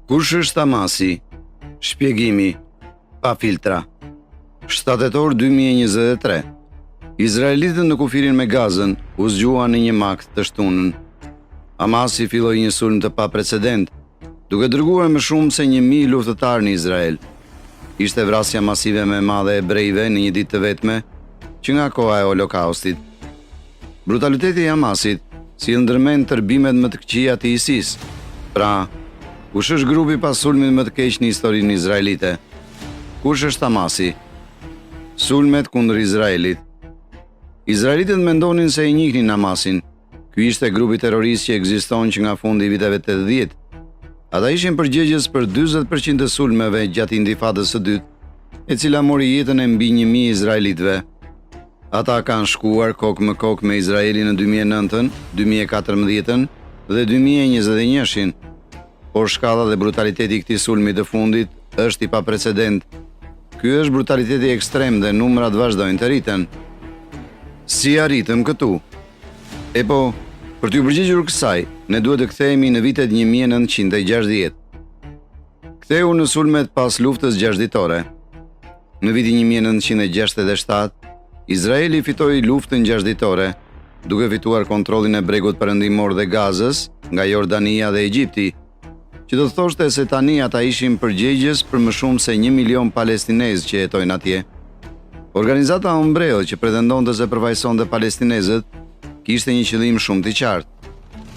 Kush është Hamasi? Shpjegimi pa filtra. 7 tetor 2023. Izraelitët në kufirin me Gazën u zgjuan në një makt të shtunën. Hamasi filloi një sulm të paprecedent, duke dërguar më shumë se 1000 luftëtarë në Izrael. Ishte vrasja masive më e madhe e hebrejve në një ditë të vetme që nga koha e Holokaustit. Brutaliteti i Hamasit si ndërmend tërbimet më të këqija të ISIS. Pra, kush është grupi pas sulmit më të keq në historinë izraelite? Kush është Hamasi? Sulmet kundër Izraelit. Izraelitët mendonin se e njihnin Hamasin. Ky ishte grupi terrorist që ekziston që nga fundi i viteve 80. Ata ishin përgjegjës për 40% të sulmeve gjatë intifadës së dytë, e cila mori jetën e mbi 1000 izraelitëve. Ata kanë shkuar kokë më kokë me Izraelin në 2009, 2014 dhe 2021. Por shkalla dhe brutaliteti i këtij sulmi të fundit është i paprecedent. Ky është brutaliteti ekstrem dhe numrat vazhdojnë të rriten. Si arritëm këtu? Për t'ju përgjigjur kësaj, ne duhet të kthehemi në vitet 1960. Ktheu në sulmet pas luftës gjashtë-ditore. Në vitin 1967, Izraeli fitoi luftën gjashtë-ditore, duke fituar kontrollin e bregut perëndimor dhe Gazës nga Jordania dhe Egjipti, që do të thoshte se tani ata ishin përgjegjës për më shumë se 1 milion palestinezë që jetojnë atje. Organizata Umbrell, që pretendonte se përfaqësonte palestinezët, kishte një qëllim shumë të qartë.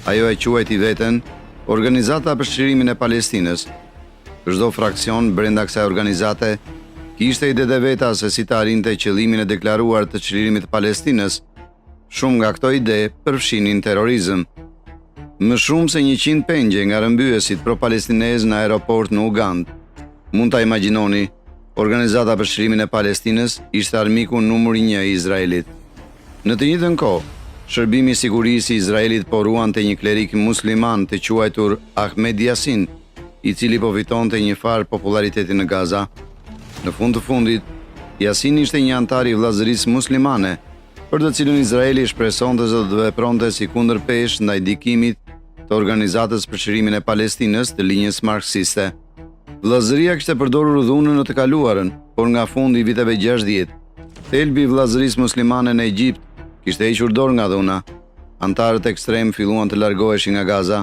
Ajo e quajti veten Organizata për Çlirimin e Palestinës. Çdo fraksion brenda kësaj organizate kishte ide të veta se si të arrinte qëllimin e deklaruar të çlirimit të Palestinës. Shumë nga këto ide përfshinin terrorizëm. Më shumë se 100 pengje nga rëmbyesit pro-palestinezë në aeroport në Ugandë. Mund ta imagjinoni, Organizata për Çlirimin e Palestinës ishte armiku numër 1 i Izraelit. Në të njëjtën kohë, Shërbimi i Sigurisë i Izraelit po ruante një klerik musliman të quajtur Ahmed Yasin, i cili po fitonte një farë populariteti në Gaza. Në fund të fundit, Yasin ishte një antar i vllazërisë muslimane, për të cilën Izraeli shpresonte se do të vepronte si kundërpeshë ndaj dikimit të Organizatës për Çlirimin e Palestinës të linjës marksiste. Vllazëria kishte përdorur dhunën në të kaluarën, por nga fundi i viteve 60, thelbi i vllazërisë muslimane në Egjipt kishte hequr dorë nga dhuna. Antarët ekstrem filluan të largoheshin nga Gaza.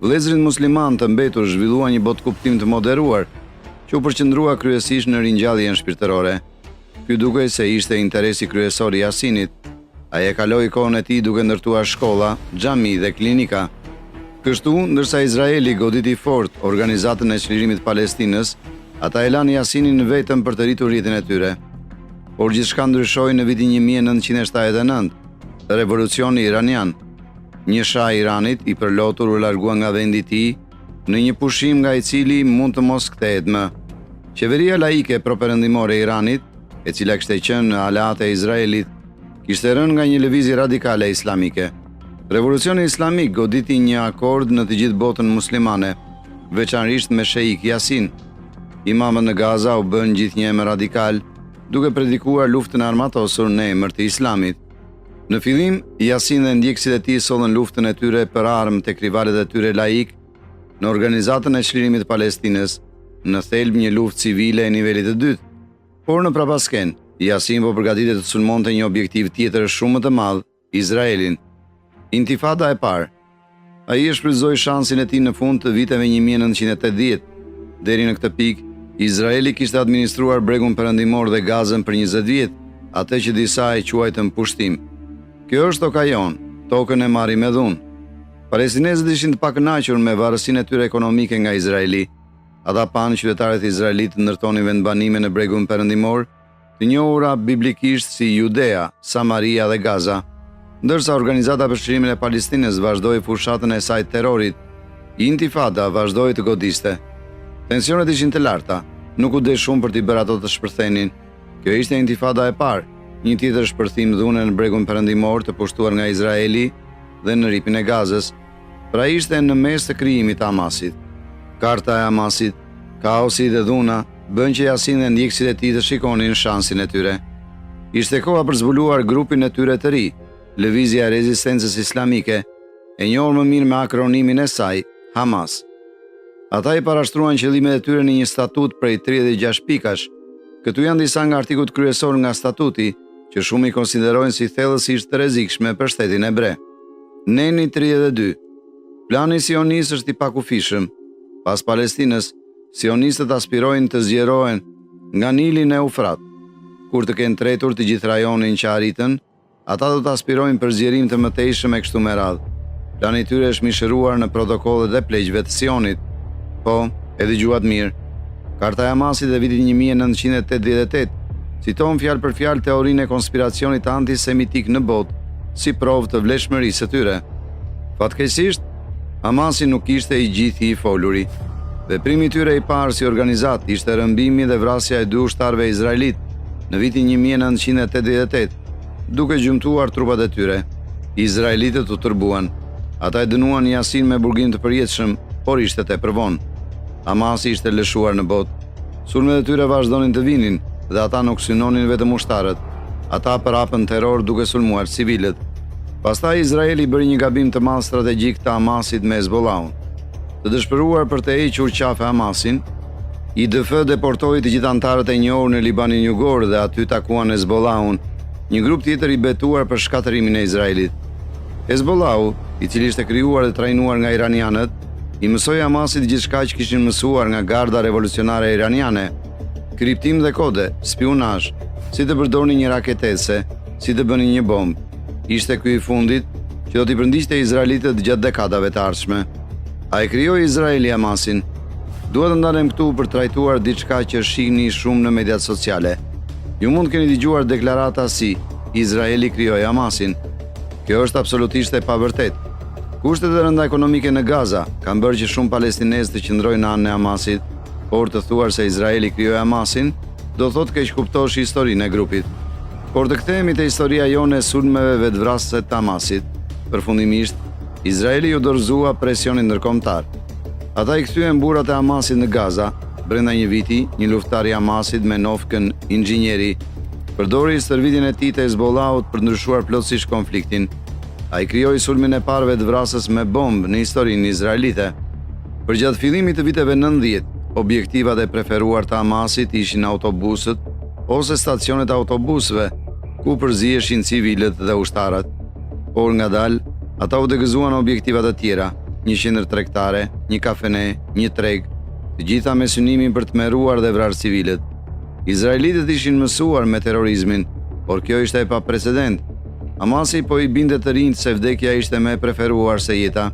Vëllezërit musliman të mbetur zhvilluan një botkuptim të moderuar, që u përqendrua kryesisht në ringjalljen shpirtërore. Ky dukej se ishte interesi kryesor i Yasinit. Ai e kaloi kohën e tij duke ndërtuar shkolla, xhami dhe klinika. Kështu, ndërsa Izraeli goditi fort Organizatën e Çlirimit të Palestinës, ata e lanë Yasinin vetëm për të rritur jetën e tyre. Por gjithçka ndryshoi në vitin 1979, revolucioni iranian. Një shah i Iranit i përlotur u largua nga vendi i tij në një pushim nga i cili mund të mos kthehet më. Qeveria laike pro-perëndimore e Iranit, e cila kishte qenë në aleate e Izraelit, kishte rënë nga një lëvizje radikale islamike. Revolucioni islamik goditi një akord në të gjithë botën muslimane, veçanërisht me Sheikh Yasin. Imamët në Gaza u bën gjithnjëherë radikal, duke predikuar luftën e armatosur në emër të Islamit. Në fillim, Yasin dhe ndjekësit e tij sollën luftën e tyre për armë tek rivalët e tyre laik në Organizatën e Çlirimit të Palestinës, në thelb një luftë civile e nivelit të dytë. Por në prapasken, Yasin po përgatitet të sulmonte një objektiv tjetër shumë më të madh, Izraelin. Intifada e parë. Ai e shfrytëzoi shansin e tij në fund të viteve 1980. Deri në këtë pikë, Izraeli kishte administruar bregun perëndimor dhe Gazën për 20 vjet, atë që disa e quajtën pushtim. Kjo është toka jon, tokën e marrim me dhunë. Palestinezët ishin të pakënaqur me varësinë e tyre ekonomike nga Izraeli. Ata panë qytetarët izraelit ndërtonin vendbanime në bregun perëndimor, të njohura biblikisht si Judea, Samaria dhe Gaza. Ndërsa Organizata për Çlirimin e Palestinës vazhdoi fushatën e saj terrorit, Intifada vazhdoi të godiste. Tensionet ishin të larta, nuk u dej shumë për t'i bërë ato të shpërthenin. Kjo ishte Intifada e parë, një tjetër shpërthim dhune në bregun perëndimor të pushtuar nga Izraeli dhe në ripin e Gazës. Pra ishte në mes të krijimit të Hamasit. Karta e Hamasit, kaosi dhe dhuna bën që Yasin dhe ndjekësit e tij të shikonin shansin e tyre. Ishte koha për zbuluar grupin e tyre të ri, Lëvizja e Rezistencës Islamike, e njohur më mirë me akronimin e saj, Hamas. Ata i parashtruan qëllimet e tyre në një statut prej 36 pikash. Këtu janë disa nga artikujt kryesor nga statuti, që shumë i konsiderojnë si thellësisht të rrezikshme për shtetin hebre. Neni 32. Plani sionist është i pakufishëm. Pas Palestinës, sionistët aspirojnë të zgjerohen nga Nili në Eufrat. Kur të kenë tretur të gjithë rajonin që arritën, ata do të aspirojnë për zgjerim të mëtejshëm e kështu me radhë. Plani i tyre është mishëruar në protokollet e pleqjve të Sionit. Po, e dëgjuat mirë. Karta e Hamasit e vitit 1988 citon fjalë për fjalë teorinë e konspiracionit antisemitik në botë si provë të vlefshmërisë së tyre. Fatkeqësisht, Hamasi nuk ishte i gjithë i foluri. Veprimi i tyre i parë si organizat ishte rrëmbimi dhe vrasja e 2 ushtarëve izraelit në vitin 1988, duke gjymtuar trupat e tyre. Izraelitët u tërbuan. Ata e dënuan Yasin me burgim të përjetshëm, por ishte tepër vonë. Hamasi ishte lëshuar në botë. Sulmet e tyre vazhdonin të vinin dhe ata nuk synonin vetëm ushtarët. Ata përhapën terror duke sulmuar civilët. Pastaj Izraeli bëri një gabim të madh strategjik të Hamasit me Hezbollahun. Të dëshpëruar për të hequr qafe Hamasin, IDF deportoi të gjithë anëtarët e njohur në Libanin Jugor dhe aty takuan Hezbollahun, një grup tjetër i betuar për shkatërimin e Izraelit. Hezbollahu, i cili ishte krijuar dhe trajnuar nga iranianët, i mësoi Hamasit gjithçka që kishin mësuar nga garda revolucionare iraniane: kriptim dhe kode, spionazh, si të përdornin një raketese, si të bënin një bombë. Ishte ky i fundit që do t'i përndiqte izraelitët gjatë dekadave të ardhshme. A e krijoi Izraeli Hamasin? Duhet të ndalem këtu për trajtuar diçka që shihni shumë në mediat sociale. Ju mund keni dëgjuar deklarata si Izraeli krijoi Hamasin. Kjo është absolutisht e pavërtetë. Kushtet e rënda ekonomike në Gaza kanë bërë që shumë palestinezë të qëndrojnë në anën e Hamasit, por të thuar se Izraeli krijoi Hamasin do thotë keq kuptosh historinë e grupit. Por të kthehemi te historia jone e sulmeve vetvrasëse të Hamasit. Përfundimisht, Izraeli u dorëzua presionin ndërkombëtar. Ata i kthyen burrat e Hamasit në Gaza. Brenda një viti, një luftar i Hamasit me nofkën inxhinieri përdori stërvitjen e tij të Hezbollahut për ndryshuar plotësisht konfliktin. Ai krijoi sulmin e parë vetvrasës me bombë në historinë izraelite. Përgjatë fillimit të viteve 90, objektivat e preferuar të Hamasit ishin autobusët ose stacionet e autobusëve, ku përziheshin civilët dhe ushtarët. Por ngadalë, ata u degëzuan objektivat të tjera, një qendër tregtare, një kafene, një treg, të gjitha me synimin për të merruar dhe vrarë civilët. Izraelitët ishin mësuar me terrorizmin, por kjo ishte e paprecedent. Hamasi po i binte të rinjt se vdekja ishte më e preferuar se jeta.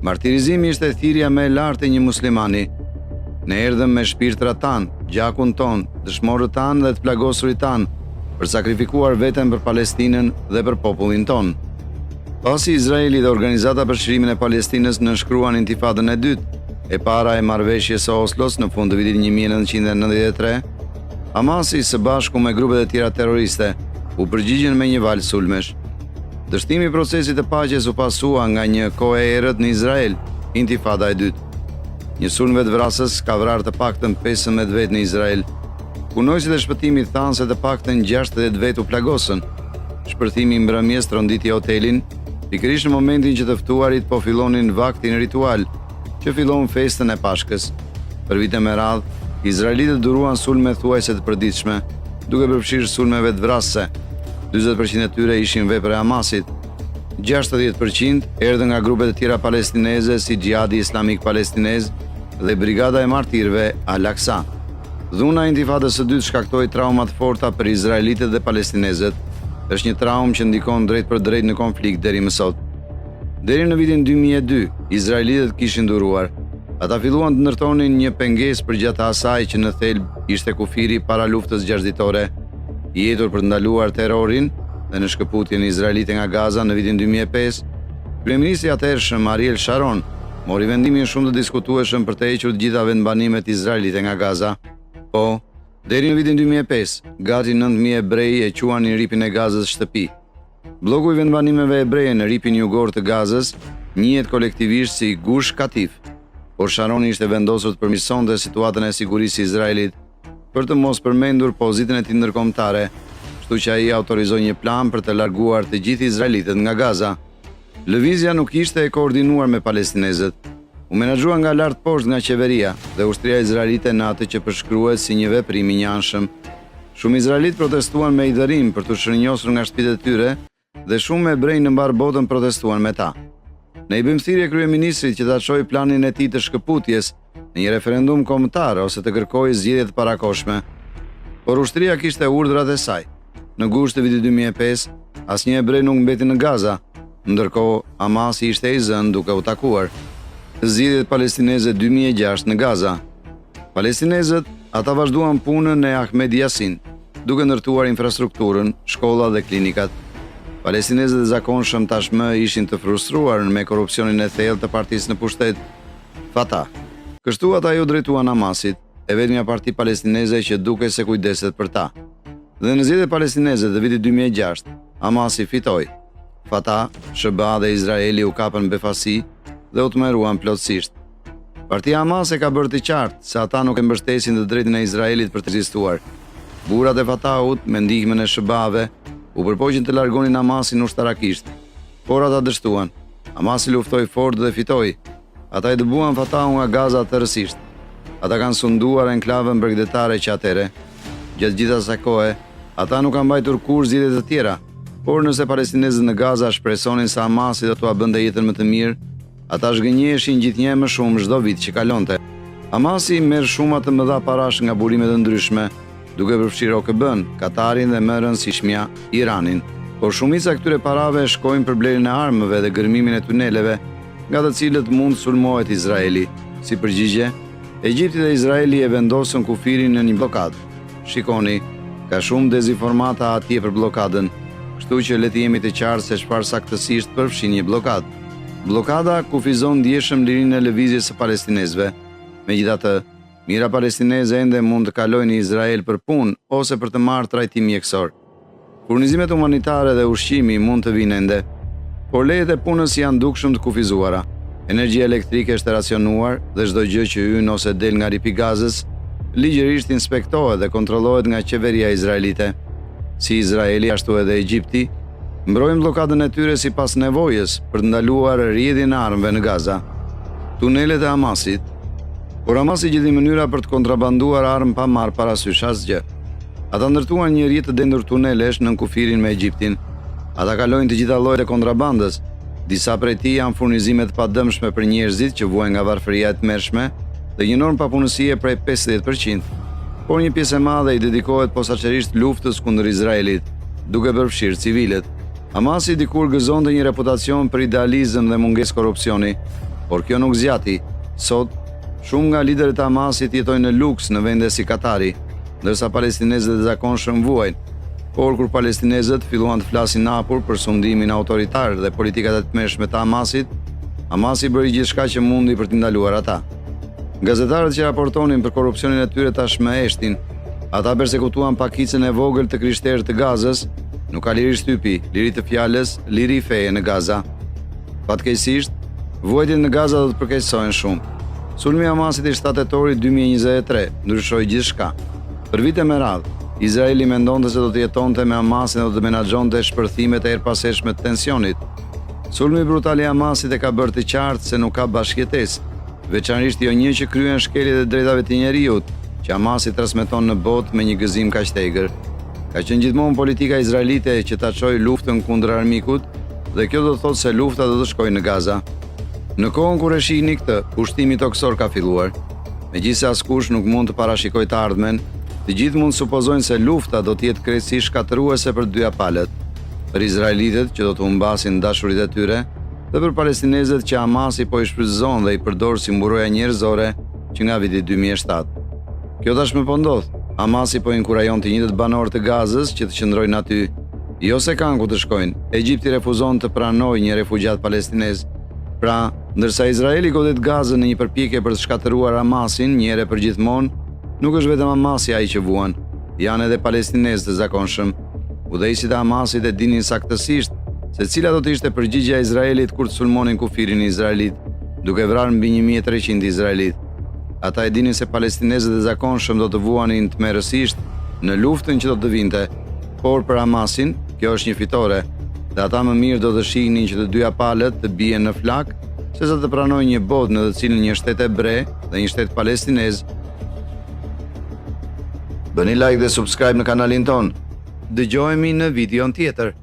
Martirizimi ishte thirrja më e lartë e një muslimani. Ne erdhëm me shpirtrat tanë, gjakun ton, dëshmorët tanë dhe të plagosurit tanë, për sakrifikuar veten për Palestinën dhe për popullin ton. Pasi Izraeli dhe Organizata për Çlimin e Palestinës nënshkruan intifadën e dytë, e para e marrëveshjes së Oslos në fund të vitit 1993, Hamasi së bashku me grupet e tjera terroriste u përgjigjen me një valë sulmesh. Dështimi i procesit të paqes u pasua nga një kohë e errët në Izrael, intifada e dytë. Një sulm vetvrasës ka vrarë të paktën 15 vetë në Izrael. Punojësit e shpëtimit thanë se të paktën 60 vetë u plagosën. Shpërthimi mbrëmjes tronditi hotelin, pikërisht në momentin që të ftuarit po fillonin vaktin ritual, që fillon festën e Pashkës. Për vite me radhë, izraelitët duruan sulme thuajse të përditshme, duke përfshirë sulme vetvrasëse. 40% e tyre ishin vepra e Hamasit. 60% erdhën nga grupet e tjera palestineze si Xhihadi Islamik Palestinez dhe Brigada e Martirëve Al-Aqsa. Dhuna e intifadës së dytë shkaktoi trauma të forta për izraelitët dhe palestinezët. Është një traumë që ndikon drejt për drejt në konflikt deri më sot. Deri në vitin 2002, izraelitët kishin duruar. Ata filluan të ndërtonin një pengesë përgjatë asaj që në thelb ishte kufiri para luftës 6 ditore, i jetur për të ndaluar terrorin dhe në shkëputjen izraelite nga Gaza në vitin 2005. Kryeministri i atëhershëm Ariel Sharon mori vendimin shumë të diskutueshëm për të hequr të gjitha vendbanimet izraelite nga Gaza. Po, deri në vitin 2005, gati 9.000 hebrej e quanin ripin e Gazës shtëpi. Bloku i vendbanimeve hebreje në ripin jugor të Gazës njihet kolektivisht si Gush Katif, por Sharoni ishte vendosur të përmirësonte situatën e sigurisë së Izraelit për të mos përmendur pozitën e tij ndërkombëtare, kështu që ai autorizoi një plan për të larguar të gjithë izraelitët nga Gaza. Lëvizja nuk ishte e koordinuar me palestinezët. u menaxhua nga lart poshtë nga qeveria dhe ushtria izraelite në atë që përshkruhet si një veprim i njanshëm. Shumë izraelit protestuan me idhërim për të shërnjosur nga shtëpitë e tyre dhe shumë hebrej në mbar botën protestuan me ta. Ne i bëjmë thirrje kryeministrit që ta çojë planin e tij të shkëputjes në një referendum kombëtar ose të kërkojë zgjedhje të parakoshme. Por ushtria kishte urdhrat e saj. Në gusht të vitit 2005, asnjë hebrej nuk mbeti në Gaza, ndërkohë Hamasi ishte i zënë duke u takuar. Zgjedhjet palestineze 2006 në Gaza. Palestinezët ata vazhduan punën e Ahmed Yasin, duke ndërtuar infrastrukturën, shkolla dhe klinikat. Palestinezët e zakonshëm tashmë ishin të frustruar me korrupsionin e thellë të partisë në pushtet, Fatah. Kështu ata ju drejtuan Hamasit, e vetmja parti palestineze që duke se kujdeset për ta. Dhe në zgjedhjet palestineze të vitit 2006, Hamasi fitoi. Fatah, SBA dhe Izraeli u kapën befasi dhe u tmerruan plotësisht. Partia Hamas e ka bërë të qartë se ata nuk e mbështesin të drejtën e Izraelit për të ekzistuar. Burrat e Fatahut, me ndihmën e SBA-ve, u përpoqën të largonin Hamasin ushtarakisht, por ata dështuan. Hamasi luftoi fort dhe fitoi. Ata i dëbuan Fatahun nga Gaza tërësisht. Ata kanë sunduar enklavën bregdetare që atëre. Gjatë gjithë asaj kohe, ata nuk kanë mbajtur kurrë zgjedhje të tjera, por nëse palestinezët në Gaza shpresonin se Hamasi do t'ua bënte jetën më të mirë, ata zhgënjeheshin gjithnjë më shumë çdo vit që kalonte. Hamasi merr shumë të mëdha parash nga burime të ndryshme, duke përfshirë OKB-n, Katarin dhe më rëndësishmja Iranin. Por shumica e këtyre parave shkojnë për blerjen e armëve dhe gërmimin e tuneleve, nga të cilët mund sulmohet Izraeli. Si përgjigje, Egjipti dhe Izraeli e vendosën kufirin në një blokadë. Shikoni, ka shumë dezinformata atje për blokadën, kështu që le të jemi të qartë se çfarë saktësisht përfshin një blokadë. Blokada kufizon ndjeshëm lirinë e lëvizjes së palestinezëve. Megjithatë, mira palestineze ende mund të kalojnë në Izrael për punë ose për të marrë trajtim mjekësor. Furnizimet humanitare dhe ushqimi mund të vinë ende, por lejet e punës janë dukshëm të kufizuara. Energjia elektrike është racionuar dhe çdo gjë që hyn ose del nga ripi Gazës ligjërisht inspektohet dhe kontrollohet nga qeveria izraelite. Si Izraeli ashtu edhe Egjipti mbrojnë blokadën e tyre sipas nevojës për të ndaluar rrjedhjen e armëve në Gaza. Tunelet e Hamasit. Por Hamasi gjeti mënyra për të kontrabanduar armë pa marrë parasysh asgjë. Ata ndërtuan një rrjet të dendur tunelesh nën kufirin me Egjiptin. Ata kalojnë të gjitha llojet e kontrabandës. Disa prej tij janë furnizime të padëmshme për njerëzit që vuajnë nga varfëria e tmerrshme dhe një normë papunësie prej 50%. Por një pjesë e madhe i dedikohet posaçërisht luftës kundër Izraelit, duke përfshirë civilët. Hamasi dikur gëzonte një reputacion për idealizëm dhe mungesë korrupsioni, por kjo nuk zgjati. Sot, shumë nga liderët e Hamasit jetojnë në luks në vende si Katari, ndërsa palestinezët e zakonshëm vuajnë. Por kur palestinezët filluan të flasin hapur për sundimin autoritar dhe politikat e tmerrshme të Hamasit, Hamasi bëri gjithçka që mundi për të ndaluar ata. Gazetarët që raportonin për korrupsionin e tyre tashmë eshtin. Ata përsekutuan pakicën e vogël të krishterë të Gazës, nuk ka liri shtypi, liri të fjalës, liri feje në Gaza. Fatkeqësisht, vuajtjet në Gaza do të përkeqësohen shumë. Sulmi i Hamasit i 7 tetorit 2023 ndryshoi gjithçka. Për vite me radhë, Izraeli mendonte se do të jetonte me Hamasin dhe do të menaxhonte shpërthimet e erpaseshme të tensionit. Sulmi brutal i Hamasit e ka bërë të qartë se nuk ka bashkëjetesë, veçanërisht jo një që kryen shkeljet e drejtave të njerëzit, që Hamasi transmeton në botë me një gëzim kaq të egër. Ka qenë gjithmonë politika izraelite që ta çojë luftën kundër armikut dhe kjo do të thotë se lufta do të shkojë në Gaza. Në kohën kur e shihni këtë, pushtimi toksor ka filluar. Megjithëse askush nuk mund të parashikojë të ardhmen, të gjithë mund të supozojnë se lufta do të jetë krejtësisht shkatëruese për dyja palët, për izraelitët që do të humbasin dashuritë e tyre dhe për palestinezët që Hamasi po i shfrytëzon dhe i përdor si mburoja njerëzore që nga viti 2007. Kjo tashmë po ndodh. Hamasi po inkurajon të njëjtët banorë të Gazës që të qëndrojnë aty, jo se kanë ku të shkojnë. Egjipti refuzon të pranojë një refugjat palestinez. Pra, ndërsa Izraeli godet Gazën në një përpjekje për të shkatëruar Hamasin një herë për gjithmonë, nuk është vetëm Hamasi ai që vuan, janë edhe palestinezët e zakonshëm. Udhëheqësit e Hamasit e dinin saktësisht se cila do të ishte përgjigjja e Izraelit kur të sulmonin kufirin e Izraelit, duke vrarë mbi 1300 izraelit. Ata e dinin se palestinezët e zakonshëm do të vuanin tmerrësisht në luftën që do të vinte, por për Hamasin kjo është një fitore, dhe ata më mirë do të shihnin që të dyja palët të bien në flak sesa të pranojë një botë në të cilën një shtet hebre dhe një shtet palestinez. Bëni like dhe subscribe në kanalin ton. Dëgjohemi në videon tjetër.